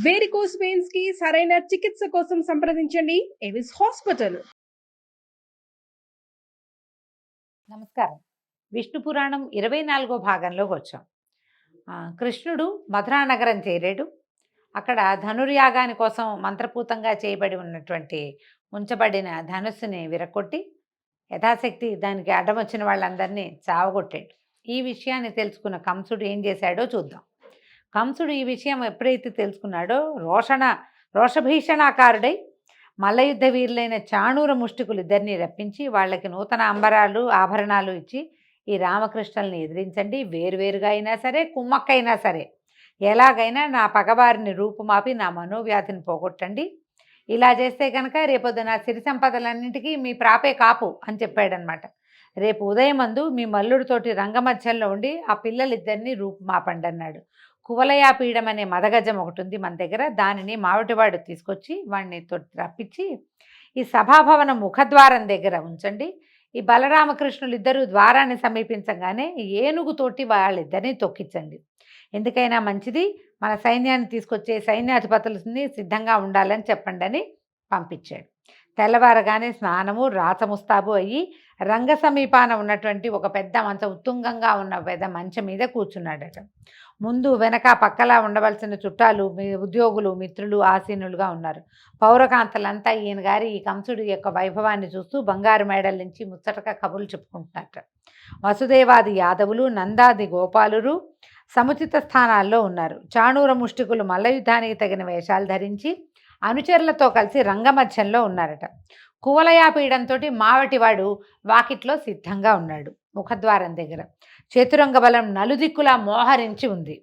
Varicose veins కి సరైన చికిత్స కోసం సంప్రదించండి ఎవిస్ హాస్పిటల్. నమస్కారం. విష్ణు పురాణం 24వ భాగంలోకి వచ్చాం. కృష్ణుడు మధురానగరం చేరాడు. అక్కడ ధనుర్యాగాని కోసం మంత్రపూతంగా చేయబడి ఉన్నటువంటి ఉంచబడిన ధనుస్సుని విరగొట్టి యథాశక్తి దానికి అడ్డం వచ్చిన వాళ్ళందరినీ చావగొట్టాడు. ఈ విషయాన్ని తెలుసుకున్న కంసుడు ఏం చేశాడో చూద్దాం. కంసుడు ఈ విషయం ఎప్పుడైతే తెలుసుకున్నాడో రోషభీషణాకారుడై మల్లయుద్ధ వీరులైన చాణూర ముష్టికులు ఇద్దరిని రప్పించి వాళ్ళకి నూతన అంబరాలు ఆభరణాలు ఇచ్చి ఈ రామకృష్ణుల్ని ఎదిరించండి, వేరువేరుగా అయినా సరే కుమ్మక్కైనా సరే ఎలాగైనా నా పగవారిని రూపుమాపి నా మనోవ్యాధిని పోగొట్టండి, ఇలా చేస్తే కనుక రేపొద్దున సిరి సంపదలన్నింటికీ మీ ప్రాపే కాపు అని చెప్పాడనమాట. రేపు ఉదయమందు మీ మల్లుడితోటి రంగమధ్యంలో ఉండి ఆ పిల్లలిద్దరినీ రూపుమాపండి అన్నాడు. కువలయాపీఠం అనే మదగజం ఒకటి ఉంది మన దగ్గర, దానిని మావటివాడు తీసుకొచ్చి వాడిని రప్పించి ఈ సభాభవనం ముఖద్వారం దగ్గర ఉంచండి. ఈ బలరామకృష్ణులు ఇద్దరు ద్వారాన్ని సమీపించగానే ఏనుగుతోటి వాళ్ళిద్దరిని తొక్కించండి, ఎందుకైనా మంచిది, మన సైన్యాన్ని తీసుకొచ్చే సైన్యాధిపతులని సిద్ధంగా ఉండాలని చెప్పండి అని పంపించాడు. తెల్లవారగానే స్నానము రాచముస్తాబు అయ్యి రంగ సమీపాన ఉన్నటువంటి ఒక పెద్ద మంచం, ఉత్తుంగంగా ఉన్న పెద్ద మంచం మీద కూర్చున్నాడట. ముందు వెనక పక్కలా ఉండవలసిన చుట్టాలు, ఉద్యోగులు, మిత్రులు ఆసీనులుగా ఉన్నారు. పౌరకాంతలంతా ఈయన గారి ఈ కంసుడి యొక్క వైభవాన్ని చూస్తూ బంగారు మేడల నుంచి ముచ్చటగా కబుర్లు చెప్పుకుంటున్నట్ట. వసుదేవాది యాదవులు, నందాది గోపాలురు సముచిత స్థానాల్లో ఉన్నారు. చాణూర ముష్టికులు మల్లయుద్ధానికి తగిన వేషాలు ధరించి అనుచరులతో కలిసి రంగమధ్యంలో ఉన్నారట. కువలయాపీడంతో మావటివాడు వాకిట్లో సిద్ధంగా ఉన్నాడు. ముఖద్వారం దగ్గర చతురంగ బలం నలుదిక్కులా మోహరించి ఉంది.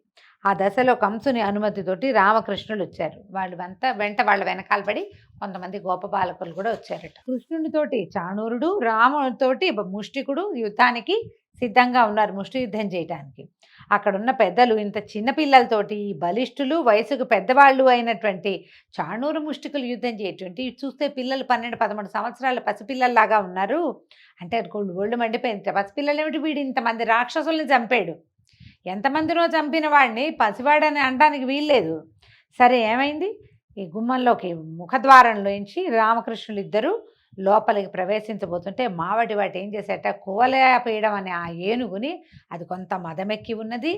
ఆ దశలో కంసుని అనుమతితోటి రామకృష్ణులు వచ్చారు. వెంట వాళ్ళ వెనకాల పడి కొంతమంది గోపబాలకులు కూడా వచ్చారట. కృష్ణునితోటి చాణూరుడు, రామునితోటి ముష్టికుడు యుద్ధానికి సిద్ధంగా ఉన్నారు, ముష్టి యుద్ధం చేయడానికి. అక్కడున్న పెద్దలు ఇంత చిన్నపిల్లలతోటి బలిష్ఠులు, వయసుకు పెద్దవాళ్ళు అయినటువంటి చాణూరు ముష్టికులు యుద్ధం చేయటువంటి చూస్తే పిల్లలు 12-13 సంవత్సరాల పసిపిల్లల్లాగా ఉన్నారు. అంటే ఒళ్ళు మండిపోయింది. పసిపిల్లలు ఏమిటి, వీడు ఇంతమంది రాక్షసుల్ని చంపాడు, ఎంతమందినో చంపిన వాడిని పసివాడని అనడానికి వీల్లేదు. సరే ఏమైంది, ఈ గుమ్మంలోకి ముఖద్వారంలోంచి రామకృష్ణులు ఇద్దరు లోపలికి ప్రవేశించబోతుంటే మావటి వాటి ఏం చేసేట, కువలయాపీడం అనే ఆ ఏనుగుని, అది కొంత మదమెక్కి ఉన్నది,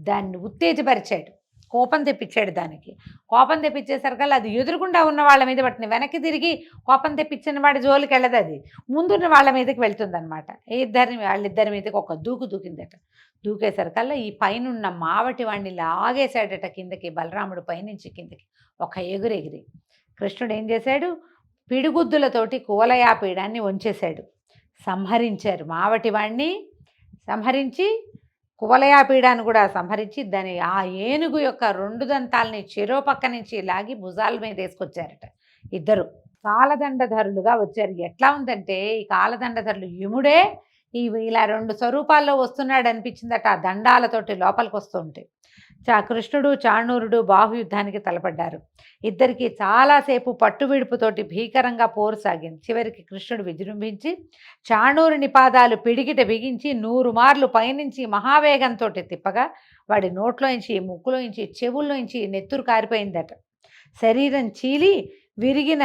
దాన్ని ఉత్తేజపరిచాడు, కోపం తెప్పించాడు. దానికి కోపం తెప్పించేసరికల్లా అది ఎదురుకుండా ఉన్న వాళ్ళ మీద పట్టిన వెనక్కి తిరిగి కోపం తెప్పించిన వాడి జోలికి వెళ్ళదు, అది ముందున్న వాళ్ళ మీదకి వెళ్తుందనమాట. వాళ్ళిద్దరి మీదకి ఒక దూకిందట. దూకేసరికల్లా ఈ పైనున్న మావటి వాడిని లాగేశాడట కిందకి, బలరాముడు పైనుంచి కిందకి ఒక ఎగిరి. కృష్ణుడు ఏం చేశాడు, పిడిగుద్దులతోటి కువలయాపీడాన్ని వంచేశాడు. సంహరించారు మావటి వాడిని, సంహరించి కువలయాపీడాన్ని కూడా సంహరించి దాని ఆ ఏనుగు యొక్క 2 దంతాలని చెరో పక్క నుంచి లాగి భుజాల మీద వేసుకొచ్చారట. ఇద్దరు కాలదండధరులుగా వచ్చారు. ఎట్లా ఉందంటే ఈ కాలదండధరులు యముడే ఇలా 2 స్వరూపాల్లో వస్తున్నాడు అనిపించిందట. ఆ దండాలతోటి లోపలికి వస్తుంటే కృష్ణుడు చాణూరుడు బాహుయుద్ధానికి తలపడ్డారు. ఇద్దరికి చాలాసేపు పట్టువిడుపుతోటి భీకరంగా పోరు సాగింది. చివరికి కృష్ణుడు విజృంభించి చాణూరుని పాదాలు పిడికిట బిగించి 100 మార్లు పైనుంచి మహావేగంతో తిప్పగా వాడి నోట్లోంచి, ముక్కులోంచి, చెవుల్లోంచి నెత్తురు కారిపోయిందట. శరీరం చీలి విరిగిన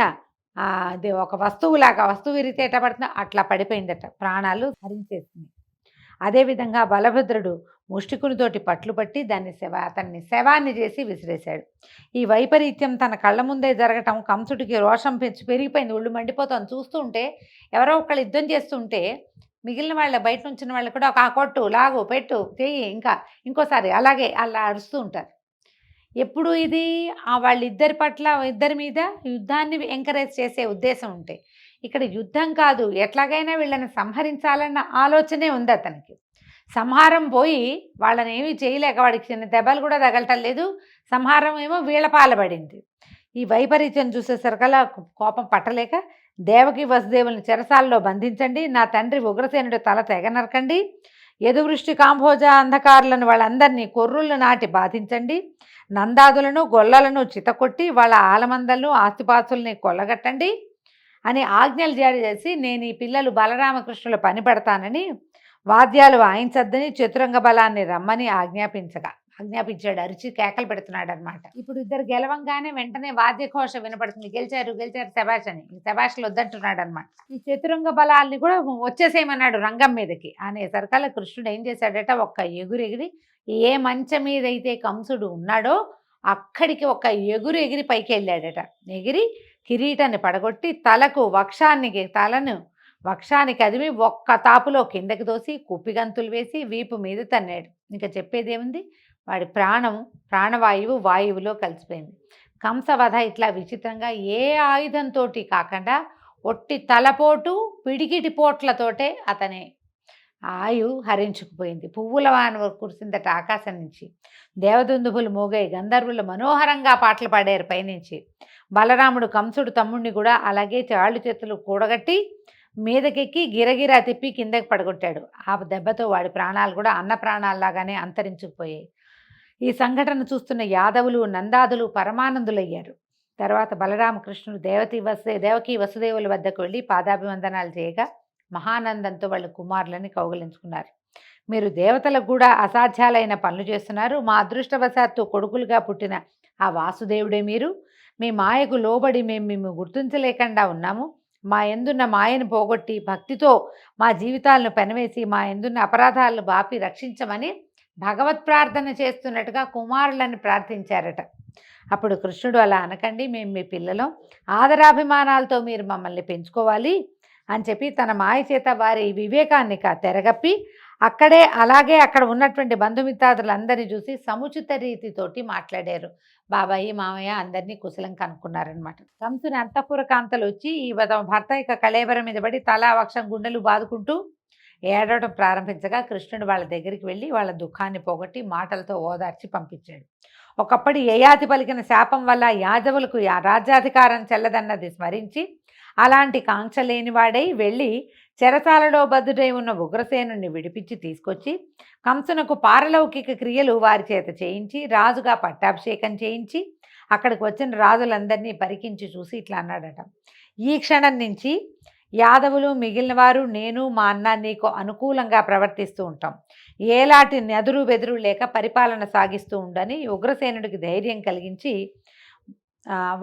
అది ఒక వస్తువులాగా, వస్తువు విరిగితే ఎట్లా పడుతుందో అట్లా పడిపోయిందట, ప్రాణాలు హరించేసింది. అదేవిధంగా బలభద్రుడు ముష్టికునితోటి పట్లు పట్టి అతన్ని శవాన్ని చేసి విసిరేశాడు. ఈ వైపరీత్యం తన కళ్ళ ముందే జరగటం కంసుడికి రోషం పెరిగిపోయింది. ఒళ్ళు మండిపోతాను చూస్తూ ఉంటే. ఎవరో ఒకళ్ళు యుద్ధం చేస్తుంటే మిగిలిన వాళ్ళ బయట నుంచిన వాళ్ళు కూడా ఒక కొట్టు, లాగు, పెట్టు, చెయ్యి, ఇంకోసారి అలాగే అలా అరుస్తూ ఉంటారు. ఎప్పుడు ఇది వాళ్ళిద్దరి పట్ల, ఇద్దరి మీద యుద్ధాన్ని ఎంకరేజ్ చేసే ఉద్దేశం ఉంటే, ఇక్కడ యుద్ధం కాదు, ఎట్లాగైనా వీళ్ళని సంహరించాలన్న ఆలోచనే ఉంది అతనికి. సంహారం పోయి వాళ్ళని ఏమీ చేయలేక వాడికి చిన్న దెబ్బలు కూడా తగలటం లేదు, సంహారం ఏమో వీళ్ళ పాలబడింది. ఈ వైపరీత్యం చూసేసరికల్లా కోపం పట్టలేక దేవకి వసుదేవుల్ని చెరసాల్లో బంధించండి, నా తండ్రి ఉగ్రసేనుడి తల తెగ నరకండి, యదువృష్టి కాంభోజ అంధకారులను వాళ్ళందరినీ కొర్రుళ్ళు నాటి బాధించండి, నందాదులను గొల్లలను చితకొట్టి వాళ్ళ ఆలమందలను ఆస్తిపాస్తుల్ని కొల్లగట్టండి అని ఆజ్ఞలు జారీ చేసి, నేను ఈ పిల్లలు బలరామకృష్ణుల పని పెడతానని వాద్యాలు వాయించద్దని చతురంగ బలాన్ని రమ్మని ఆజ్ఞాపించగా ఆజ్ఞాపించాడు, అరిచి కేకలు పెడుతున్నాడు అనమాట. ఇప్పుడు ఇద్దరు గెలవంగానే వెంటనే వాద్యఘోష వినపడుతుంది, గెలిచారు గెలిచారు శభాష్ అని. ఈ శభాష్లు వద్దంటున్నాడు అనమాట. ఈ చతురంగ బలాల్ని కూడా వచ్చేసేయమన్నాడు రంగం మీదకి అనేసరికల్లా కృష్ణుడు ఏం చేశాడట, ఒక్క ఎగురెగిరి ఏ మంచం మీద అయితే కంసుడు ఉన్నాడో అక్కడికి ఒక ఎగిరి పైకి వెళ్ళాడట. ఎగిరి కిరీటాన్ని పడగొట్టి తలను వక్షానికి అదిమి ఒక్క తాపులో కిందకి దోసి కుప్పిగంతులు వేసి వీపు మీద తన్నాడు. ఇంకా చెప్పేదేముంది, వాడి ప్రాణవాయువు వాయువులో కలిసిపోయింది. కంసవధ ఇట్లా విచిత్రంగా ఏ ఆయుధంతో కాకుండా ఒట్టి తలపోటు పిడికిటి పోట్లతోటే అతని ఆయు హరించుకుపోయింది. పువ్వుల వాన కురిసిందట ఆకాశం నుంచి. దేవదుందుభులు మోగాయి, గంధర్వులు మనోహరంగా పాటలు పాడారు పైనుంచి. బలరాముడు కంసుడు తమ్ముడిని కూడా అలాగే చాళ్ళు చేతులు కూడగట్టి మీదకెక్కి గిరగిరా తిప్పి కిందకి పడగొట్టాడు. ఆ దెబ్బతో వాడి ప్రాణాలు కూడా అన్న ప్రాణాల్లాగానే అంతరించుకుపోయాయి. ఈ సంఘటన చూస్తున్న యాదవులు నందాదులు పరమానందులయ్యారు. తర్వాత బలరామకృష్ణుడు దేవకీ వసుదేవుల వద్దకు వెళ్ళి పాదాభివందనాలు చేయగా మహానందంతో వాళ్ళ కుమారులని కౌగిలించుకున్నారు. మీరు దేవతలకు కూడా అసాధ్యాలైన పనులు చేస్తున్నారు. మా అదృష్టవశాత్తు కొడుకులుగా పుట్టిన ఆ వాసుదేవుడే మీరు. మీ మాయకు లోబడి మేము గుర్తించలేకుండా ఉన్నాము. మా ఎందున్న మాయను పోగొట్టి భక్తితో మా జీవితాలను పెనవేసి మా ఎందున్న అపరాధాలను బాపి రక్షించమని భగవత్ ప్రార్థన చేస్తున్నట్టుగా కుమారులని ప్రార్థించారట. అప్పుడు కృష్ణుడు, అలా అనకండి, మేము మీ పిల్లలం, ఆదరాభిమానాలతో మీరు మమ్మల్ని పెంచుకోవాలి అని చెప్పి తన మాయ చేత వారి వివేకాన్ని తెరగప్పి అలాగే అక్కడ ఉన్నటువంటి బంధుమిత్రాదులందరినీ చూసి సముచిత రీతితోటి మాట్లాడారు. బాబాయి మామయ్య అందరినీ కుశలం కనుక్కున్నారనమాట. కంసుని అంతఃపుర కాంతలు వచ్చి ఈ భర్త యొక్క కళేబరం మీద పడి తలా వక్షం గుండెలు బాదుకుంటూ ఏడవడం ప్రారంభించగా కృష్ణుడు వాళ్ళ దగ్గరికి వెళ్ళి వాళ్ళ దుఃఖాన్ని పోగొట్టి మాటలతో ఓదార్చి పంపించాడు. ఒకప్పటి యయాతి పలికిన శాపం వల్ల యాదవులకు రాజ్యాధికారం చెల్లదన్నది స్మరించి అలాంటి కాంక్ష లేనివాడై వెళ్ళి చెరసాలలో బద్దుడై ఉన్న ఉగ్రసేనుని విడిపించి తీసుకొచ్చి కంసునకు పారలౌకిక క్రియలు వారి చేత చేయించి రాజుగా పట్టాభిషేకం చేయించి అక్కడికి వచ్చిన రాజులందరినీ పరికించి చూసి ఇట్లా అన్నాడట, ఈ క్షణం నుంచి యాదవులు మిగిలిన వారు నేను మా అన్న నీకు అనుకూలంగా ప్రవర్తిస్తూ ఉంటాం. ఏలాంటి నెదురు బెదురు లేక పరిపాలన సాగిస్తూ ఉండని ఉగ్రసేనుడికి ధైర్యం కలిగించి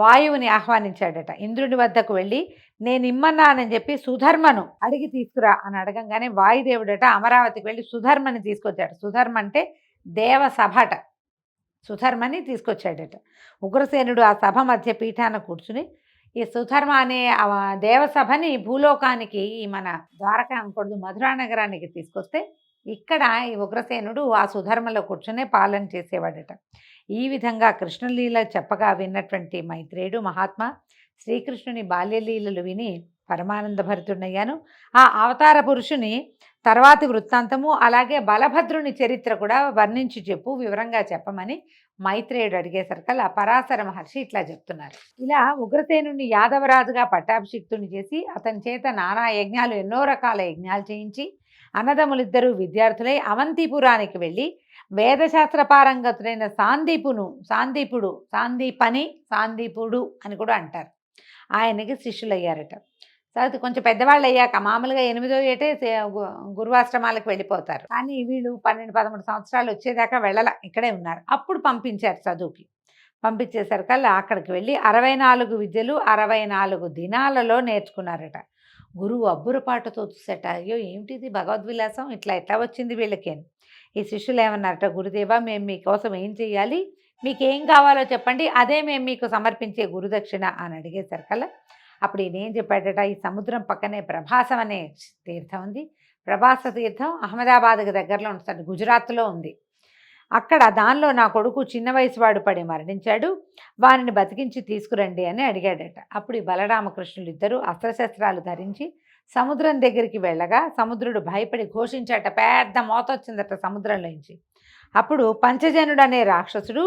వాయువుని ఆహ్వానించాడట. ఇంద్రుడి వద్దకు వెళ్ళి నేను ఇమ్మన్నానని చెప్పి సుధర్మను అడిగి తీసుకురా అని అడగంగానే వాయుదేవుడట అమరావతికి వెళ్ళి సుధర్మని తీసుకొచ్చాడు. సుధర్మ అంటే దేవసభట. సుధర్మని తీసుకొచ్చాడట. ఉగ్రసేనుడు ఆ సభ మధ్య పీఠాన కూర్చుని ఈ సుధర్మ అనే దేవసభని భూలోకానికి మన ద్వారకా అనకూడదు మధురా నగరానికి తీసుకొస్తే ఇక్కడ ఈ ఉగ్రసేనుడు ఆ సుధర్మలో కూర్చునే పాలన చేసేవాడట. ఈ విధంగా కృష్ణలీల చెప్పగా విన్నటువంటి మైత్రేయుడు మహాత్మా శ్రీకృష్ణుని బాల్యలీలలు విని పరమానంద భరితుడయ్యాను. ఆ అవతార పురుషుని తర్వాతి వృత్తాంతము అలాగే బలభద్రుని చరిత్ర కూడా వర్ణించి వివరంగా చెప్పమని మైత్రేయుడు అడిగేసరికల్లా పరాశర మహర్షి ఇట్లా చెప్తున్నారు. ఇలా ఉగ్రసేనుని యాదవరాజుగా పట్టాభిషిక్తుని చేసి అతని చేత నానా యజ్ఞాలు ఎన్నో రకాల యజ్ఞాలు చేయించి అన్నదమ్ములిద్దరూ విద్యార్థులై అవంతిపురానికి వెళ్ళి వేదశాస్త్ర పారంగతుడైన సాందీపుడు అని కూడా అంటారు, ఆయనకి శిష్యులయ్యారట. తర్వాత కొంచెం పెద్దవాళ్ళు అయ్యాక మామూలుగా 8వ ఏటే గురువాశ్రమాలకు వెళ్ళిపోతారు. కానీ వీళ్ళు 12-13 సంవత్సరాలు వచ్చేదాకా ఇక్కడే ఉన్నారు. అప్పుడు పంపించారు చదువుకి. పంపించేసరికల్లా అక్కడికి వెళ్ళి 64 విద్యలు 64 దినాలలో నేర్చుకున్నారట. గురువు అబ్బురపాటుతో చూసేట, అయ్యో ఏమిటిది భగవద్విలాసం, ఎట్లా వచ్చింది వీళ్ళకి అని. ఈ శిష్యులు ఏమన్నారట, గురుదేవా మేము మీకోసం ఏం చెయ్యాలి, మీకేం కావాలో చెప్పండి, అదే మేము మీకు సమర్పించే గురుదక్షిణ అని అడిగేసరికల్లా అప్పుడు ఈయన ఏం చెప్పాడట, ఈ సముద్రం పక్కనే ప్రభాసం అనే తీర్థం ఉంది. ప్రభాస తీర్థం అహ్మదాబాద్కి దగ్గరలో ఉంటుంది, గుజరాత్లో ఉంది. అక్కడ దానిలో నా కొడుకు చిన్న వయసు వాడు పడి మరణించాడు, వారిని బతికించి తీసుకురండి అని అడిగాడట. అప్పుడు ఈ బలరామకృష్ణులు ఇద్దరు అస్త్రశస్త్రాలు ధరించి సముద్రం దగ్గరికి వెళ్ళగా సముద్రుడు భయపడి ఘోషించాట, పెద్ద మోత వచ్చిందట సముద్రంలోంచి. అప్పుడు పంచజనుడు అనే రాక్షసుడు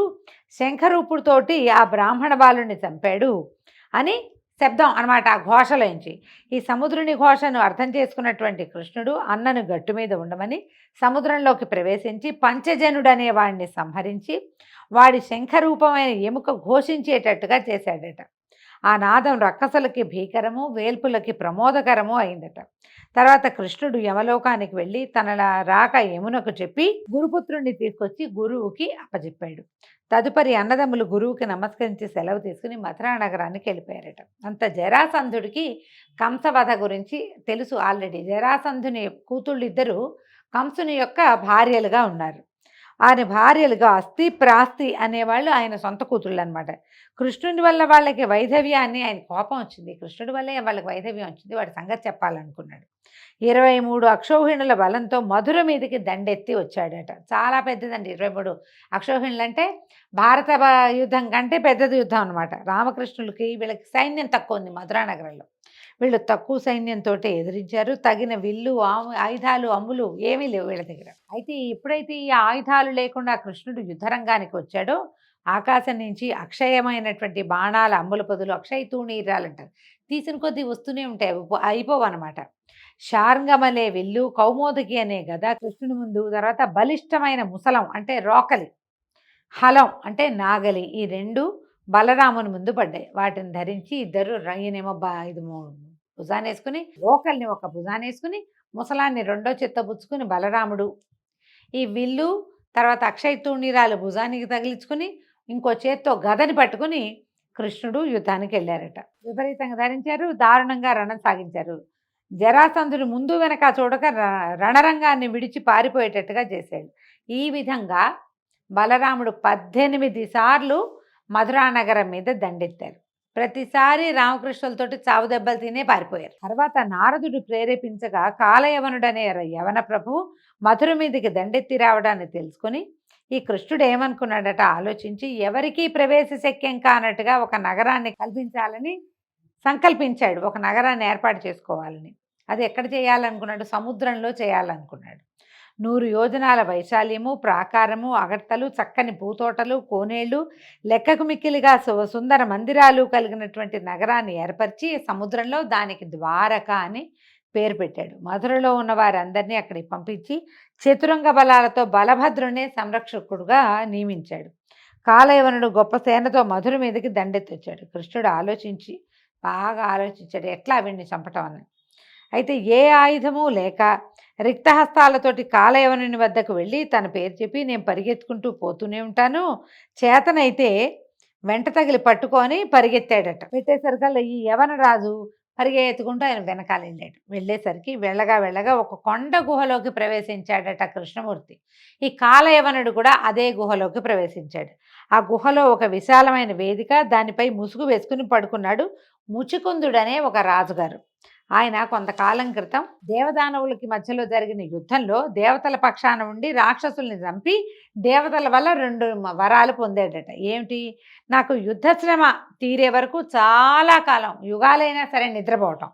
శంఖరూపుడితోటి ఆ బ్రాహ్మణ బాలుని చంపాడు అని శబ్దం అనమాట ఆ ఘోషలోంచి. ఈ సముద్రుని ఘోషను అర్థం చేసుకున్నటువంటి కృష్ణుడు అన్నను గట్టు మీద ఉండమని సముద్రంలోకి ప్రవేశించి పంచజనుడనే వాడిని సంహరించి వాడి శంఖరూపమైన ఎముక ఘోషించేటట్టుగా చేశాడట. ఆ నాదం రక్కసులకి భీకరము, వేల్పులకి ప్రమోదకరము అయిందట. తర్వాత కృష్ణుడు యమలోకానికి వెళ్ళి తన రాక యమునకు చెప్పి గురుపుత్రుణ్ణి తీసుకొచ్చి గురువుకి అప్పచెప్పాడు. తదుపరి అన్నదమ్ములు గురువుకి నమస్కరించి సెలవు తీసుకుని మథురా నగరానికి వెళ్ళిపోయారట. అంత జరాసంధుడికి కంసవధ గురించి తెలుసు ఆల్రెడీ. జరాసంధుని కూతుళ్ళు ఇద్దరు కంసుని యొక్క భార్యలుగా ఉన్నారు. ఆయన భార్యలుగా అస్థి ప్రాస్తి అనేవాళ్ళు ఆయన సొంత కూతుళ్ళు అనమాట. కృష్ణుడి వల్ల వాళ్ళకి వైధవ్యాన్ని, ఆయన కోపం వచ్చింది, కృష్ణుడి వల్లే వాళ్ళకి వైధవ్యం వచ్చింది, వాడి సంగతి చెప్పాలనుకున్నాడు. 23 అక్షౌహిణుల బలంతో మధుర మీదకి దండెత్తి వచ్చాడట. చాలా పెద్దదండి 23 అక్షౌహిణులు అంటే భారత యుద్ధం కంటే పెద్దది యుద్ధం అనమాట. రామకృష్ణులకి వీళ్ళకి సైన్యం తక్కువ ఉంది మధురా నగరంలో. వీళ్ళు తక్కువ సైన్యంతో ఎదిరించారు. తగిన విల్లు, ఆయుధాలు, అమ్ములు ఏమీ లేవు వీళ్ళ దగ్గర. అయితే ఎప్పుడైతే ఈ ఆయుధాలు లేకుండా కృష్ణుడు యుద్ధరంగానికి వచ్చాడో ఆకాశం నుంచి అక్షయమైనటువంటి బాణాల అమ్ముల పొదులు, అక్షయ తూణీరాలు అంటారు, తీసిన కొద్దీ వస్తూనే ఉంటాయి, అయిపోవు అనమాట. శార్ంగమలే విల్లు, కౌమోదకి అనే గద కృష్ణుడి ముందు, తర్వాత బలిష్టమైన ముసలం అంటే రోకలి, హలం అంటే నాగలి, ఈ రెండు బలరాముని ముందు పడ్డాయి. వాటిని ధరించి ఇద్దరు ఈయనేమో ఇది భుజాన్ని వేసుకుని, రోకల్ని ఒక భుజాన్ని వేసుకుని, ముసలాన్ని రెండో చేత్తో పుచ్చుకుని బలరాముడు ఈ విల్లు తర్వాత అక్షయ తూణీరాలు భుజానికి తగిలించుకుని ఇంకో చేత్తో గదని పట్టుకుని కృష్ణుడు యుద్ధానికి వెళ్ళారట. విపరీతంగా ధరించారు, దారుణంగా రణం సాగించారు. జరాసంధుడు ముందు వెనక చూడక రణరంగాన్ని విడిచి పారిపోయేటట్టుగా చేశాడు. ఈ విధంగా బలరాముడు 18 సార్లు మధురా నగరం మీద దండెత్తారు. ప్రతిసారి రామకృష్ణులతోటి చావు దెబ్బలు తినే పారిపోయారు. తర్వాత నారదుడు ప్రేరేపించగా కాలయవనుడనే యవన ప్రభు మధుర మీదకి దండెత్తి రావడాన్ని తెలుసుకుని ఈ కృష్ణుడు ఏమనుకున్నాడట ఆలోచించి, ఎవరికీ ప్రవేశ శక్యం కానట్టుగా ఒక నగరాన్ని కల్పించాలని సంకల్పించాడు. ఒక నగరాన్ని ఏర్పాటు చేసుకోవాలని. అది ఎక్కడ చేయాలనుకున్నాడు? సముద్రంలో చేయాలనుకున్నాడు. 100 యోజనాల వైశాల్యము, ప్రాకారము, అగడ్తలు, చక్కని పూతోటలు, కోనేళ్లు, లెక్కకు మిక్కిలిగా సుందర మందిరాలు కలిగినటువంటి నగరాన్ని ఏర్పరిచి సముద్రంలో దానికి ద్వారక అని పేరు పెట్టాడు. మధురలో ఉన్న వారందరినీ అక్కడికి పంపించి చతురంగ బలాలతో బలభద్రునే సంరక్షకుడుగా నియమించాడు. కాలయవనుడు గొప్ప సేనతో మధుర మీదకి దండెత్తొచ్చాడు. కృష్ణుడు బాగా ఆలోచించాడు ఎట్లా వీడిని చంపటం అని. అయితే ఏ ఆయుధము లేక రిక్తహస్తాలతోటి కాలయవనుని వద్దకు వెళ్ళి తన పేరు చెప్పి, నేను పరిగెత్తుకుంటూ పోతూనే ఉంటాను, చేతనైతే వెంట తగిలి పట్టుకొని పరిగెత్తాడట. పెట్టేసరికల్లా ఈ యవన రాజు పరిగెత్తుకుంటూ ఆయన వెనకాల వెళ్ళాడు. వెళ్ళేసరికి వెళ్ళగా ఒక కొండ గుహలోకి ప్రవేశించాడట కృష్ణమూర్తి. ఈ కాలయవనుడు కూడా అదే గుహలోకి ప్రవేశించాడు. ఆ గుహలో ఒక విశాలమైన వేదిక, దానిపై ముసుగు వేసుకుని పడుకున్నాడు ముచికుందుడనే ఒక రాజుగారు. ఆయన కొంతకాలం క్రితం దేవదానవులకి మధ్యలో జరిగిన యుద్ధంలో దేవతల పక్షాన ఉండి రాక్షసుల్ని చంపి దేవతల వల్ల 2 వరాలు పొందాడట. ఏమిటి? నాకు యుద్ధశ్రమ తీరే వరకు చాలా కాలం, యుగాలైనా సరే నిద్రపోవటం,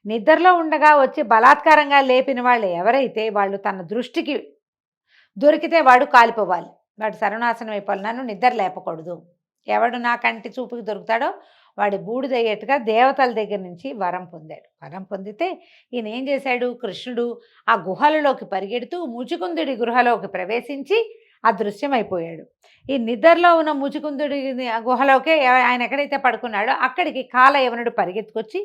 నిద్రలో ఉండగా వచ్చి బలాత్కారంగా లేపిన వాళ్ళు ఎవరైతే వాళ్ళు తన దృష్టికి దొరికితే వాడు కాలిపోవాలి, వాడు సర్వనాశనం అయిపోవాలి, నన్ను నిద్ర లేపకూడదు. ఎవడు నా కంటి చూపుకి దొరుకుతాడో వాడి బూడిదయ్యేట్టుగా దేవతల దగ్గర నుంచి వరం పొందాడు. వరం పొందితే ఈయన ఏం చేశాడు? కృష్ణుడు ఆ గుహలలోకి పరిగెడుతూ ముచికుందుడి గృహలోకి ప్రవేశించి అదృశ్యమైపోయాడు. ఈ నిద్రలో ఉన్న ముచికుందుడి గుహలోకే ఆయన ఎక్కడైతే పడుకున్నాడో అక్కడికి కాలయవనుడు పరిగెత్తుకొచ్చి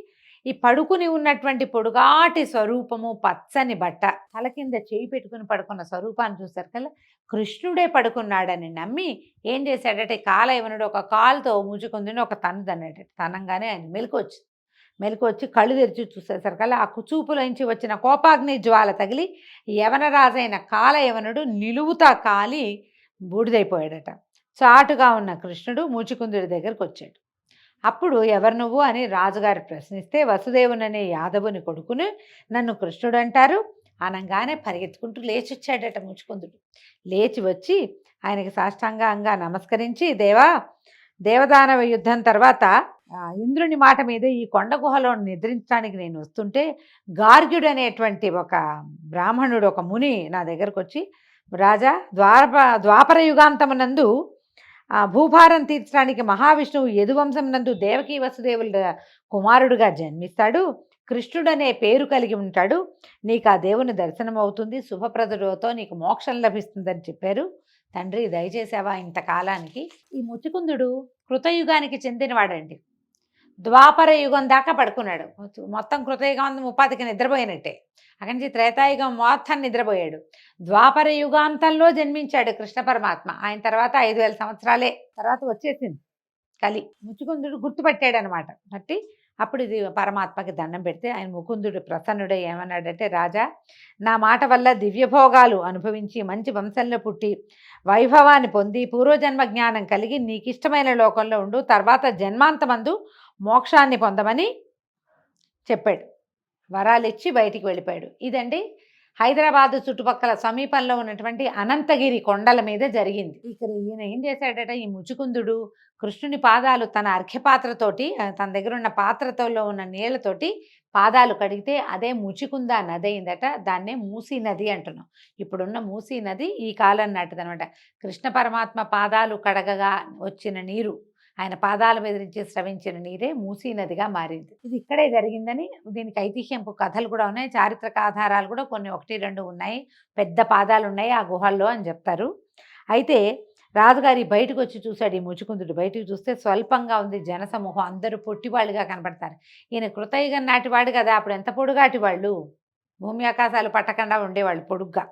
ఈ పడుకుని ఉన్నటువంటి పొడుగాటి స్వరూపము, పచ్చని బట్ట, తల కింద చేయి పెట్టుకుని పడుకున్న స్వరూపాన్ని చూశారు కదా, కృష్ణుడే పడుకున్నాడని నమ్మి ఏం చేశాడంటే కాలయవనుడు ఒక కాలుతో ముచుకుందుని ఒక తన్ను తన్నాడు. తనంగానే ఆయన మెలకు వచ్చి కళ్ళు తెరిచి చూసేసరికల్లా ఆ చూపులోంచి వచ్చిన కోపాగ్ని జ్వాల తగిలి యవనరాజైన కాలయవనుడు నిలువుతా కాలి బూడిదైపోయాడట. చాటుగా ఉన్న కృష్ణుడు ముచుకుందుడి దగ్గరకు వచ్చాడు. అప్పుడు ఎవరు నువ్వు అని రాజుగారు ప్రశ్నిస్తే, వసుదేవుననే యాదవుని కొడుకుని నన్ను కృష్ణుడు అంటారు అనగానే పరిగెత్తుకుంటూ లేచి వచ్చాడట ముచుకుందుడు. లేచి వచ్చి ఆయనకి సాష్టాంగంగా నమస్కరించి, దేవదానవ యుద్ధం తర్వాత ఇంద్రుని మాట మీద ఈ కొండ గుహలో నిద్రించడానికి నేను వస్తుంటే గార్గ్యుడు అనేటువంటి ఒక బ్రాహ్మణుడు, ఒక ముని నా దగ్గరకు వచ్చి, రాజా, ద్వాపర యుగాంతమునందు భూభారం తీర్చడానికి మహావిష్ణువు యదువంశం నందు దేవకీ వసుదేవుల కుమారుడుగా జన్మిస్తాడు, కృష్ణుడనే పేరు కలిగి ఉంటాడు, నీకు ఆ దేవుని దర్శనం అవుతుంది, శుభప్రదుడితో నీకు మోక్షం లభిస్తుందని చెప్పారు. తండ్రి దయచేసావా ఇంతకాలానికి. ఈ ముచుకుందుడు కృతయుగానికి చెందినవాడండి. ద్వాపర యుగం దాకా పడుకున్నాడు. మొత్తం కృతయుగం ముప్పాతికి నిద్రపోయినట్టే. అక్కడి నుంచి త్రేతాయుగం మొత్తం నిద్రపోయాడు. ద్వాపర యుగాంతంలో జన్మించాడు కృష్ణ పరమాత్మ. ఆయన తర్వాత 5000 సంవత్సరాలే తర్వాత వచ్చేసింది కలి. ముచుకుందుడు గుర్తుపట్టాడు అనమాట. బట్టి అప్పుడు ఇది పరమాత్మకి దండం పెడితే ఆయన ముకుందుడు ప్రసన్నుడై ఏమన్నాడంటే, రాజా, నా మాట వల్ల దివ్యభోగాలు అనుభవించి మంచి వంశంలో పుట్టి వైభవాన్ని పొంది పూర్వజన్మ జ్ఞానం కలిగి నీకు ఇష్టమైన లోకంలో ఉండు, తర్వాత జన్మాంతమందు మోక్షాన్ని పొందమని చెప్పాడు. వరాలు ఇచ్చి బయటికి వెళ్ళిపోయాడు. ఇదండి హైదరాబాదు చుట్టుపక్కల సమీపంలో ఉన్నటువంటి అనంతగిరి కొండల మీద జరిగింది. ఇక్కడ ఈయన ఏం చేశాడట, ఈ ముచుకుందుడు కృష్ణుని పాదాలు తన అర్ఘ్యపాత్రతోటి, తన దగ్గర ఉన్న పాత్రతో ఉన్న నీళ్లతోటి పాదాలు కడిగితే అదే ముచికుంద నది అయిందట. దాన్నే మూసీ నది అంటున్నాం. ఇప్పుడున్న మూసీ నది ఈ కాలం నాటిది అనమాట. కృష్ణ పరమాత్మ పాదాలు కడగగా వచ్చిన నీరు, ఆయన పాదాల మీద నుంచి స్రవించిన నీరే మూసీ నదిగా మారింది. ఇది ఇక్కడే జరిగిందని దీనికి ఐతిహ్యంపు కథలు కూడా ఉన్నాయి, చారిత్రక ఆధారాలు కూడా కొన్ని 1-2 ఉన్నాయి. పెద్ద పాదాలు ఉన్నాయి ఆ గుహల్లో అని చెప్తారు. అయితే రాజుగారి బయటకు వచ్చి చూశాడు. ఈ ముచుకుందుడు బయటకు చూస్తే స్వల్పంగా ఉంది జనసమూహం, అందరూ పొట్టివాళ్ళుగా కనపడతారు. ఈయన కృతయుగం నాటివాడు కదా, అప్పుడు ఎంత పొడుగాటి వాళ్ళు, భూమి ఆకాశాలు పట్టకుండా ఉండేవాళ్ళు పొడుగ్గా.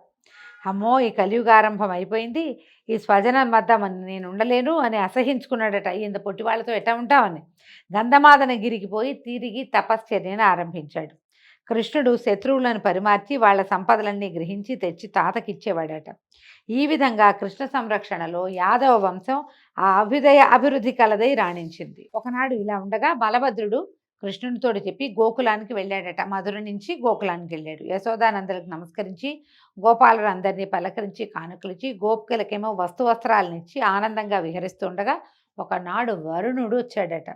అమ్మో, ఈ కలియుగారంభం అయిపోయింది, ఈ స్వజనం వద్ద నేను ఉండలేను అని అసహించుకున్నాడట. ఇంత పొట్టి వాళ్ళతో ఎట్లా ఉంటామని గంధమాదన గిరికి పోయి తిరిగి తపశ్చర్యను ఆరంభించాడు. కృష్ణుడు శత్రువులను పరిమార్చి వాళ్ళ సంపదలన్నీ గ్రహించి తెచ్చి తాతకిచ్చేవాడట. ఈ విధంగా కృష్ణ సంరక్షణలో యాదవ వంశం ఆ అభివృద్ధి కలదై రాణించింది. ఒకనాడు ఇలా ఉండగా బలభద్రుడు కృష్ణునితోటి చెప్పి గోకులానికి వెళ్ళాడట. మధుర నుంచి గోకులానికి వెళ్ళాడు. యశోదానందరికి నమస్కరించి గోపాలుడు అందరినీ పలకరించి కానుకలిచ్చి గోపికలకేమో వస్త్రాలనిచ్చి ఆనందంగా విహరిస్తుండగా ఒకనాడు వరుణుడు వచ్చాడట.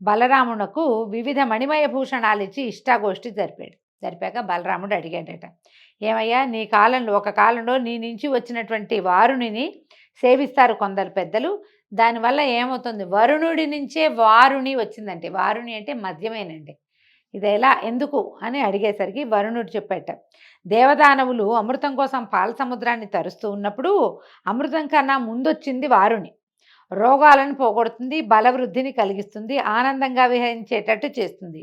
బలరామునకు వివిధ మణిమయ భూషణాలు ఇచ్చి ఇష్టాగోష్ఠి జరిపాక బలరాముడు అడిగాడట, ఏమయ్యా, నీ కాలంలో ఒక కాలంలో నీ నుంచి వచ్చినటువంటి వారుణిని సేవిస్తారు కొందరు పెద్దలు, దానివల్ల ఏమవుతుంది, వరుణుడి నుంచే వారుణి వచ్చిందంటే, వారుణి అంటే మద్యమేనండి, ఇది ఎలా ఎందుకు అని అడిగేసరికి వరుణుడు చెప్పాట, దేవదానవులు అమృతం కోసం పాల సముద్రాన్ని తరుస్తూ ఉన్నప్పుడు అమృతం కన్నా ముందొచ్చింది వారుణి. రోగాలను పోగొడుతుంది, బలవృద్ధిని కలిగిస్తుంది, ఆనందంగా విహరించేటట్టు చేస్తుంది.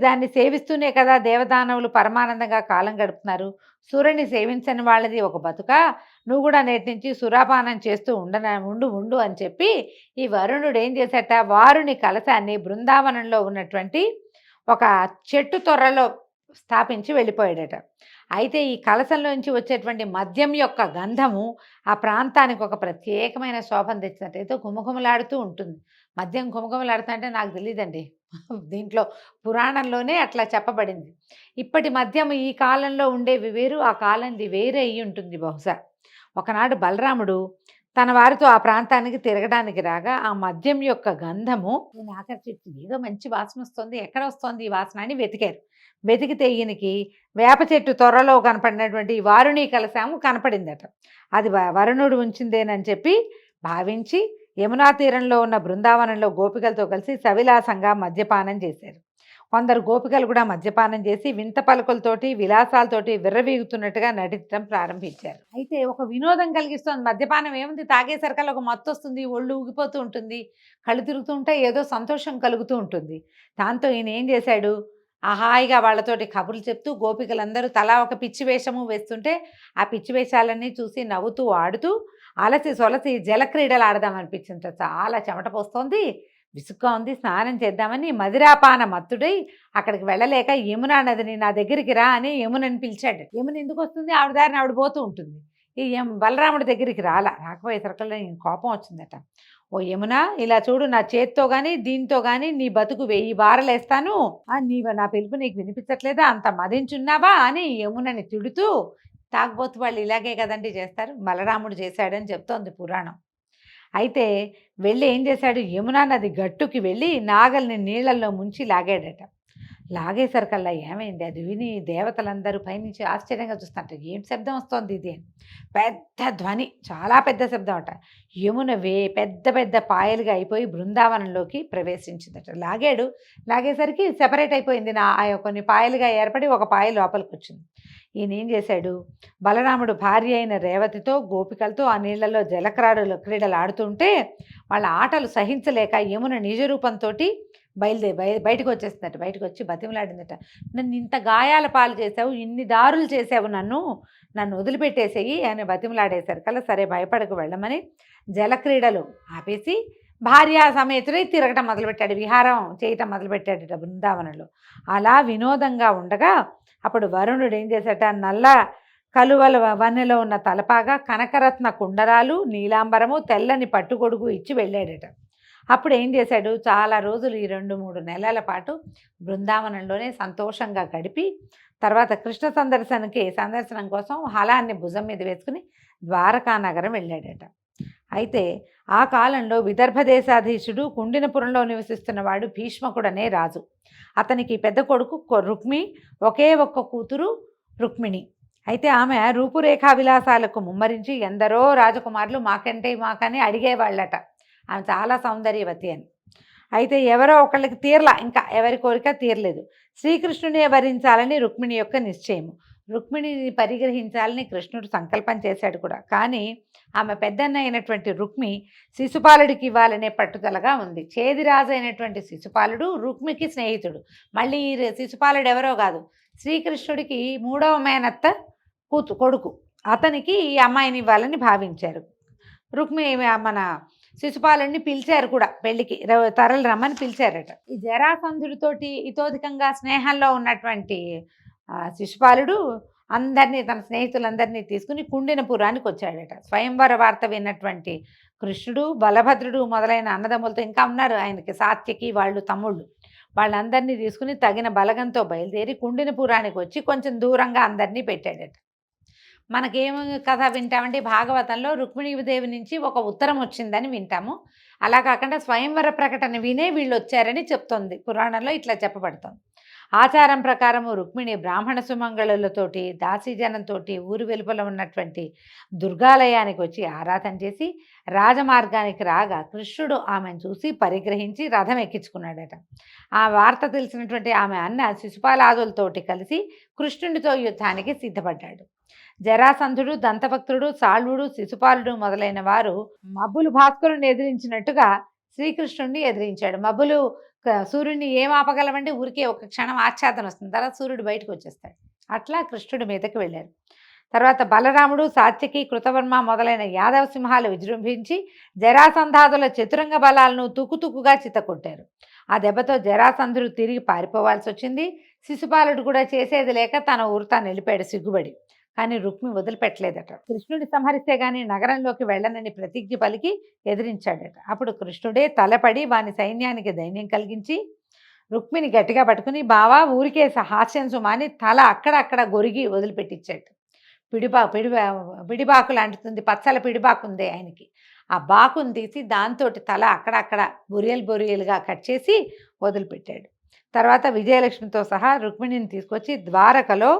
దాన్ని సేవిస్తూనే కదా దేవదానవులు పరమానందంగా కాలం గడుపుతున్నారు. సూర్యుని సేవించని వాళ్ళది ఒక బతుక, నువ్వు కూడా నేటి నుంచి సురాపానం చేస్తూ ఉండు అని చెప్పి ఈ వరుణుడు ఏం చేశాట, వారుని కలశాన్ని బృందావనంలో ఉన్నటువంటి ఒక చెట్టు తొర్రలో స్థాపించి వెళ్ళిపోయాడట. అయితే ఈ కలశంలోంచి వచ్చేటువంటి మద్యం యొక్క గంధము ఆ ప్రాంతానికి ఒక ప్రత్యేకమైన శోభను తెచ్చినట్టు, ఏదో గుమగుమలాడుతూ ఉంటుంది. మద్యం గుమగుమలాడుతా అంటే నాకు తెలియదండి, దీంట్లో పురాణంలోనే అట్లా చెప్పబడింది. ఇప్పటి మద్యం ఈ కాలంలో ఉండేవి వేరు, ఆ కాలంది వేరే అయ్యి ఉంటుంది బహుశా. ఒకనాడు బలరాముడు తన వారితో ఆ ప్రాంతానికి తిరగడానికి రాగా ఆ మద్యం యొక్క గంధము నేను ఆకర్షించింది. ఏదో మంచి వాసన వస్తుంది, ఎక్కడ వస్తుంది ఈ వాసన అని వెతికితే ఈయనకి వేప చెట్టు త్వరలో కనపడినటువంటి వారుణి కలశాము కనపడిందట. అది వరుణుడు ఉంచిందేనని చెప్పి భావించి యమునా తీరంలో ఉన్న బృందావనంలో గోపికలతో కలిసి సవిలాసంగా మద్యపానం చేశారు. కొందరు గోపికలు కూడా మద్యపానం చేసి వింత పలుకులతోటి విలాసాలతోటి విర్రవీగుతున్నట్టుగా నటించడం ప్రారంభించారు. అయితే ఒక వినోదం కలిగిస్తుంది మద్యపానం. ఏముంది, తాగేసరికల్లా ఒక మత్తు వస్తుంది, ఒళ్ళు ఊగిపోతూ ఉంటుంది, కళ్ళు తిరుగుతూ ఉంటే ఏదో సంతోషం కలుగుతూ ఉంటుంది. దాంతో ఈయన ఏం చేశాడు, హాయిగా వాళ్ళతోటి కబుర్లు చెప్తూ గోపికలందరూ తలా ఒక పిచ్చి వేషము వేస్తుంటే ఆ పిచ్చి వేషాలన్నీ చూసి నవ్వుతూ ఆడుతూ అలసి సొలసి జలక్రీడలు ఆడదామనిపించింది. చాలా చెమట పోస్తోంది, విసుగ్గా ఉంది, స్నానం చేద్దామని మదిరాపాన మత్తుడై అక్కడికి వెళ్ళలేక యమునా నదిని నా దగ్గరికి రా అని యమునని పిలిచాడు. యమున ఎందుకు వస్తుంది, ఆవిడ దారిని ఆవిడ పోతూ ఉంటుంది. ఈ బలరాముడి దగ్గరికి రాకపోయేసరికల్లా కోపం వచ్చిందట. ఓ యమున, ఇలా చూడు, నా చేత్తో కానీ దీంతో కానీ నీ బతుకు 1000 బారలేస్తాను, నా పిలుపు నీకు వినిపించట్లేదా, అంత మదించున్నావా అని యమునని తిడుతూ, తాగబోతు వాళ్ళు ఇలాగే కదండి చేస్తారు, బలరాముడు చేశాడని చెప్తోంది పురాణం. అయితే వెళ్ళి ఏం చేశాడు, యమునా నది గట్టుకి వెళ్ళి నాగల్ని నీళ్లలో ముంచి లాగాడట. లాగేసరికల్లా ఏమైంది, అది విని దేవతలందరూ పైనుంచి ఆశ్చర్యంగా చూస్తుంటారు. ఏం శబ్దం వస్తోంది ఇది అని. పెద్ద ధ్వని, చాలా పెద్ద శబ్దం అట. యమున పెద్ద పెద్ద పాయలుగా అయిపోయి బృందావనంలోకి ప్రవేశించిందట. లాగేసరికి సెపరేట్ అయిపోయింది, కొన్ని పాయలుగా ఏర్పడి ఒక పాయ లోపలికి వచ్చింది. ఈయన ఏం చేశాడు, బలరాముడు భార్య అయిన రేవతితో గోపికలతో ఆ నీళ్లలో క్రీడలు ఆడుతుంటే వాళ్ళ ఆటలు సహించలేక యమున నిజ రూపంతో బయటకు వచ్చేస్తుందట. బయటకు వచ్చి బతిమలాడిందట, నన్ను ఇంత గాయాల పాలు చేసావు, ఇన్ని దారులు చేసావు, నన్ను వదిలిపెట్టేసేయి అని బతిమలాడేశారు కల్లా సరే భయపడకు వెళ్ళమని జలక్రీడలు ఆపేసి భార్యా సమేతుడై తిరగటం మొదలుపెట్టాడు, విహారం చేయటం మొదలుపెట్టాడట బృందావనంలో. అలా వినోదంగా ఉండగా అప్పుడు వరుణుడు ఏం చేశాట, నల్ల కలువల వన్నెలో ఉన్న తలపాగా, కనకరత్న కుండరాలు, నీలాంబరము, తెల్లని పట్టుగొడుగు ఇచ్చి వెళ్ళాడట. అప్పుడు ఏం చేశాడు, చాలా రోజులు ఈ 2-3 నెలల పాటు బృందావనంలోనే సంతోషంగా గడిపి తర్వాత కృష్ణ సందర్శనం కోసం హలాన్ని భుజం మీద వేసుకుని ద్వారకా నగరం వెళ్ళాడట. అయితే ఆ కాలంలో విదర్భ దేశాధీశుడు కుండినపురంలో నివసిస్తున్నవాడు భీష్మకుడనే రాజు. అతనికి పెద్ద కొడుకు రుక్మి, ఒకే ఒక్క కూతురు రుక్మిణి. అయితే ఆమె రూపురేఖా విలాసాలకు ముమ్మరించి ఎందరో రాజకుమారులు మాకని అడిగేవాళ్ళట, ఆమె చాలా సౌందర్యవతి అని. అయితే ఎవరో ఒకళ్ళకి తీరలా, ఇంకా ఎవరి కోరిక తీరలేదు. శ్రీకృష్ణునే వరించాలని రుక్మిణి యొక్క నిశ్చయము. రుక్మిణిని పరిగ్రహించాలని కృష్ణుడు సంకల్పం చేశాడు కూడా. కానీ ఆమె పెద్దన్న అయినటువంటి రుక్మి శిశుపాలుడికి ఇవ్వాలనే పట్టుదలగా ఉంది. చేదిరాజు అయినటువంటి శిశుపాలుడు రుక్మికి స్నేహితుడు. మళ్ళీ శిశుపాలుడు ఎవరో కాదు, శ్రీకృష్ణుడికి 3వ మేనత్త కొడుకు. అతనికి ఈ అమ్మాయిని ఇవ్వాలని భావించారు. రుక్మి మన శిశుపాలుడిని పిలిచారు కూడా, పెళ్లికి తరలి రమ్మని పిలిచారట. ఈ జరాసంధుడితోటి ఇతోధికంగా స్నేహంలో ఉన్నటువంటి శిశుపాలుడు అందరినీ, తన స్నేహితులందరినీ తీసుకుని కుండినపురానికి వచ్చాడట. స్వయంవర వార్త విన్నటువంటి కృష్ణుడు, బలభద్రుడు మొదలైన అన్నదమ్ములతో ఇంకా ఉన్నారు ఆయనకి, సాత్యకి వాళ్ళు తమ్ముళ్ళు, వాళ్ళందరినీ తీసుకుని తగిన బలగంతో బయలుదేరి కుండినపురానికి వచ్చి కొంచెం దూరంగా అందరినీ పెట్టాడట. మనకేం కథ వింటామంటే భాగవతంలో రుక్మిణీదేవి నుంచి ఒక ఉత్తరం వచ్చిందని వింటాము. అలా కాకుండా స్వయంవర ప్రకటన వినే వీళ్ళు వచ్చారని చెప్తోంది పురాణంలో, ఇట్లా చెప్పబడుతోంది. ఆచారం ప్రకారము రుక్మిణి బ్రాహ్మణ సుమంగళులతోటి దాసీజనంతో ఊరు వెలుపల ఉన్నటువంటి దుర్గాలయానికి వచ్చి ఆరాధన చేసి రాజమార్గానికి రాగా కృష్ణుడు ఆమెను చూసి పరిగ్రహించి రథం ఎక్కించుకున్నాడట. ఆ వార్త తెలిసినటువంటి ఆమె అన్న శిశుపాలాదులతోటి కలిసి కృష్ణుడితో యుద్ధానికి సిద్ధపడ్డాడు. జరాసంధుడు, దంతభక్తుడు, సాళ్వుడు, శిశుపాలుడు మొదలైన వారు మబ్బులు భాస్కరుని ఎదిరించినట్టుగా శ్రీకృష్ణుడిని ఎదిరించాడు. మబ్బులు సూర్యుడిని ఏం ఆపగలవండి, ఊరికే ఒక క్షణం ఆచ్ఛాదన వస్తుంది, తర్వాత సూర్యుడు బయటకు వచ్చేస్తాడు. అట్లా కృష్ణుడి మీదకి వెళ్ళారు. తర్వాత బలరాముడు, సాత్యకి, కృతవర్మ మొదలైన యాదవ సింహాలు విజృంభించి జరాసంధాదుల చతురంగ బలాలను తుకుతుకుగా చిత్తకొట్టారు. ఆ దెబ్బతో జరాసంధుడు తిరిగి పారిపోవాల్సి వచ్చింది. శిశుపాలుడు కూడా చేసేది లేక తన ఊరు తాను వెళ్ళిపోయాడు సిగ్గుబడి. కానీ రుక్మి వదిలిపెట్టలేదట. కృష్ణుడి సంహరిస్తే గాని నగరంలోకి వెళ్ళనని ప్రతిజ్ఞ పలికి ఎదిరించాడట. అప్పుడు కృష్ణుడే తలపడి వాని సైన్యానికి ధైర్యం కలిగించి రుక్మిని గట్టిగా పట్టుకుని, బావా ఊరికే హాస్యం సుమాని తల అక్కడక్కడ గొరిగి వదిలిపెట్టించాడు. పిడిబాకు లాంటిది, పచ్చల పిడిబాకు ఉంది ఆయనకి. ఆ బాకును తీసి దాంతో తల అక్కడక్కడ బొరియలుగా కట్ చేసి వదిలిపెట్టాడు. తర్వాత విజయలక్ష్మితో సహా రుక్మిణిని తీసుకొచ్చి ద్వారకలో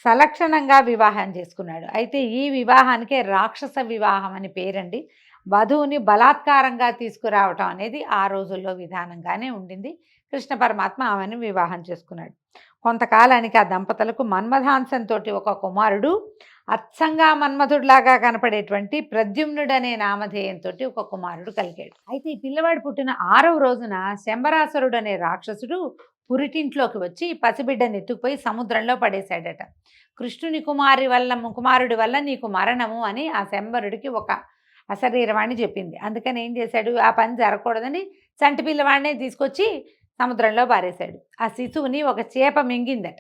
సలక్షణంగా వివాహం చేసుకున్నాడు. అయితే ఈ వివాహానికే రాక్షస వివాహం అని పేరండి. వధువుని బలాత్కారంగా తీసుకురావటం అనేది ఆ రోజుల్లో విధానంగానే ఉండింది. కృష్ణ పరమాత్మ ఆమెను వివాహం చేసుకున్నాడు. కొంతకాలానికి ఆ దంపతులకు మన్మథాంశంతో ఒక కుమారుడు, అచ్చంగా మన్మధుడిలాగా కనపడేటువంటి ప్రద్యుమ్నుడనే నామధేయంతో ఒక కుమారుడు కలిగాడు. అయితే ఈ పిల్లవాడు పుట్టిన 6వ రోజున శంబరాసురుడు అనే రాక్షసుడు పురిటింట్లోకి వచ్చి పసిబిడ్డని ఎత్తుకుపోయి సముద్రంలో పడేశాడట. కృష్ణుని కుమారుడి వల్ల నీకు మరణము అని ఆ శంబరుడికి ఒక అశరీరవాణి చెప్పింది. అందుకని ఏం చేశాడు, ఆ పని జరగకూడదని చంటి పిల్లవాడినే తీసుకొచ్చి సముద్రంలో పారేశాడు. ఆ శిశువుని ఒక చేప మింగిందట.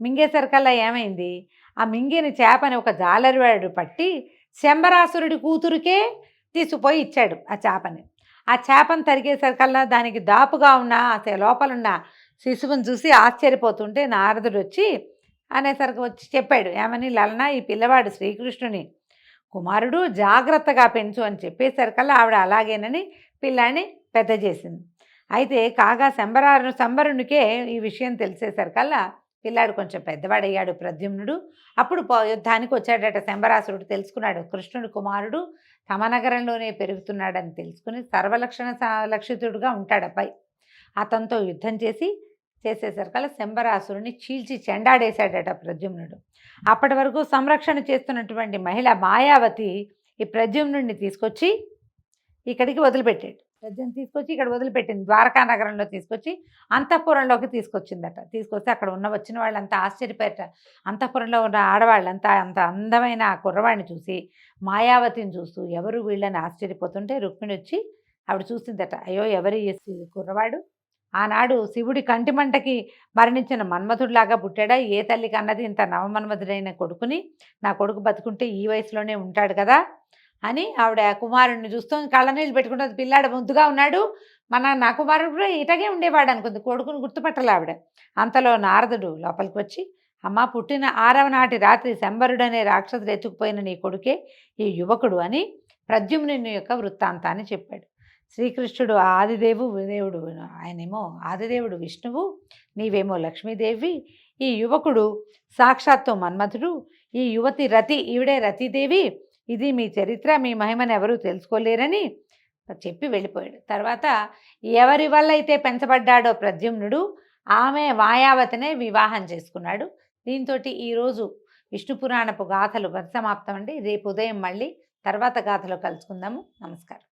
మింగేసరికల్లా ఏమైంది, ఆ మింగిన చేపని ఒక జాలరివాడు పట్టి శంబరాసురుడి కూతురికే తీసుకుపోయి ఇచ్చాడు ఆ చేపని. ఆ చేపను తరిగేసరికల్లా దానికి దాపుగా ఉన్న లోపలున్న శిశువుని చూసి ఆశ్చర్యపోతుంటే నారదుడు వచ్చి అనేసరికి వచ్చి చెప్పాడు, ఏమని, లలన ఈ పిల్లవాడు శ్రీకృష్ణుని కుమారుడు, జాగ్రత్తగా పెంచు అని చెప్పేసరికల్లా ఆవిడ అలాగేనని పిల్లాన్ని పెద్ద చేసింది. అయితే కాగా శంబరునికే ఈ విషయం తెలిసేసరికల్లా పిల్లాడు కొంచెం పెద్దవాడయ్యాడు ప్రద్యుమ్నుడు. అప్పుడు యుద్ధానికి వచ్చాడట. శంబరాసురుడు తెలుసుకున్నాడు కృష్ణుడి కుమారుడు తమ నగరంలోనే పెరుగుతున్నాడని తెలుసుకుని లక్షితుడుగా ఉంటాడు అబ్బాయి. అతనితో యుద్ధం చేసేసరికల్లా శంబరాసురుని చీల్చి చెండాడేశాడట ప్రద్యుమ్నుడు. అప్పటి వరకు సంరక్షణ చేస్తున్నటువంటి మహిళ మాయావతి ఈ ప్రద్యుమ్నుడిని తీసుకొచ్చి ఇక్కడికి వదిలిపెట్టాడు. ప్రద్యుమ్న తీసుకొచ్చి ఇక్కడ వదిలిపెట్టింది. ద్వారకా నగరంలో తీసుకొచ్చి అంతఃపురంలోకి తీసుకొచ్చిందట. తీసుకొస్తే అక్కడ వచ్చిన వాళ్ళంతా ఆశ్చర్యపోయారట. అంతఃపురంలో ఉన్న ఆడవాళ్ళంతా అంత అందమైన ఆ కుర్రవాడిని చూసి మాయావతిని చూస్తూ ఎవరు వీళ్ళని ఆశ్చర్యపోతుంటే రుక్మిణి వచ్చి ఆవిడ చూసిందట. అయ్యో ఎవరి కుర్రవాడు ఆనాడు శివుడి కంటిమంటకి మరణించిన మన్మధుడిలాగా పుట్టాడా? ఏ తల్లికి అన్నది ఇంత నవమన్మధుడైన కొడుకుని, నా కొడుకు బతుకుంటే ఈ వయసులోనే ఉంటాడు కదా అని ఆవిడ కుమారుడిని చూస్తూ కళ్ళనీళ్ళు పెట్టుకుంటుంది. పిల్లాడు ముద్దుగా ఉన్నాడు, నా కుమారుడు కూడా ఇటగే ఉండేవాడు అనుకుంది. కొడుకుని గుర్తుపట్టలే ఆవిడ. అంతలో నారదుడు లోపలికి వచ్చి, అమ్మ పుట్టిన 6వ నాటి రాత్రి శంబరుడనే రాక్షసుడు ఎత్తుకుపోయిన నీ కొడుకే ఈ యువకుడు అని ప్రద్యుమ్నుని యొక్క వృత్తాంతాన్ని చెప్పాడు. శ్రీకృష్ణుడు దేవుడు, ఆయనేమో ఆదిదేవుడు విష్ణువు, నీవేమో లక్ష్మీదేవి, ఈ యువకుడు సాక్షాత్తు మన్మధుడు, ఈ యువతి రతి, ఈవిడే రతీదేవి, ఇది మీ చరిత్ర, మీ మహిమను ఎవరూ తెలుసుకోలేరని చెప్పి వెళ్ళిపోయాడు. తర్వాత ఎవరి వల్ల అయితే పెంచబడ్డాడో ప్రద్యుమ్నుడు, ఆమె మాయావతినే వివాహం చేసుకున్నాడు. దీంతో ఈరోజు విష్ణు పురాణపు గాథలు పరిసమాప్తం అండి. రేపు ఉదయం మళ్ళీ తర్వాత గాథలో కలుసుకుందాము. నమస్కారం.